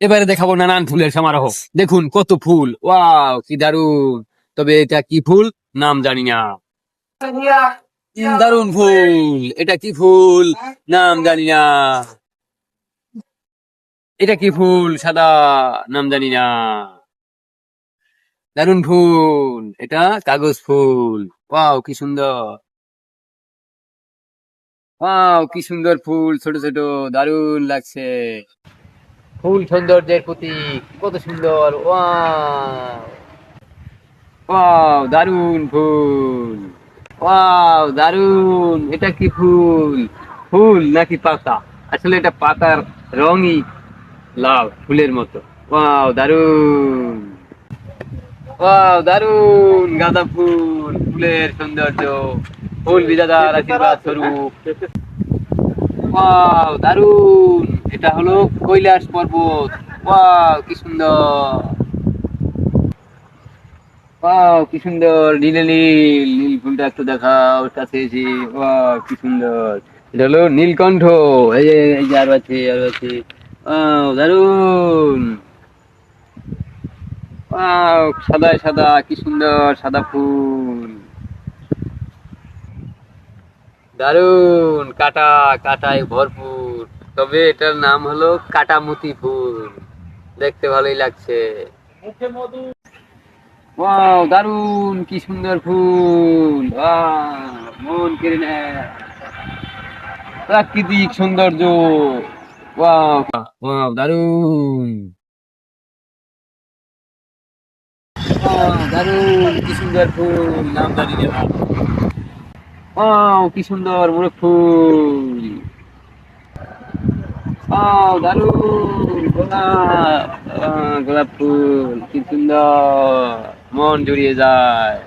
এবারে দেখাবো নানান ফুলের সমারোহ। দেখুন কত ফুল, ওয়াও কি দারুন। তবে এটা কি ফুল নাম জানি না। দারুন ফুল, এটা কি ফুল নাম জানি না। এটা কি ফুল সাদা, নাম জানি না। দারুন ফুল, এটা কাগজ ফুল। ওয়াও কি সুন্দর, ওয়াও কি সুন্দর ফুল, ছোট ছোট, দারুন লাগছে। ফুল সৌন্দর্যের প্রতীক, কত সুন্দর। ওয়াও ওয়াও দারুন ফুল, ওয়াও দারুন। এটা কি ফুল, ফুল নাকি পাতা? আসলে এটা পাতার রঙই লাল ফুলের মতো। ওয়াও দারুন, ওয়াও দারুন। গাঁদা ফুল, ফুলের সৌন্দর্য, ফুল বিধাতার আশীর্বাদ স্বরূপ। ওয়াও দারুন, এটা হলো কৈলাস পর্বত। ওয়াও কি সুন্দর, ওয়াও কি সুন্দর। নীল নীল নীল ফুলটা একটু দেখাও কাছে এসে। ওয়াও কি সুন্দর, এটা হলো নীলকণ্ঠ। এই যে আরো আছে, আরো আছে। ওয়াও দারুন, ওয়াও সাদায় সাদা, কি সুন্দর সাদা ফুল, দারুন। কাটা, কাটায় ভরপুর। তবে এটার নাম হলো কাটামুতি ফুল, দেখতে ভালোই লাগছে। ওয়াও দারুন, কি সুন্দর ফুল। মন কেড়ে নেয়, প্রাকৃতিক সৌন্দর্য। ওয়াও ওয়াও দারুন, ওয়াও দারুন, কি সুন্দর ফুল নাম জানি না। ওয়াও কি সুন্দর মোরগ ফুল। ওয়াও দারুন, গোলাপ, গোলাপ ফুল কি সুন্দর, মন জুড়িয়ে যায়।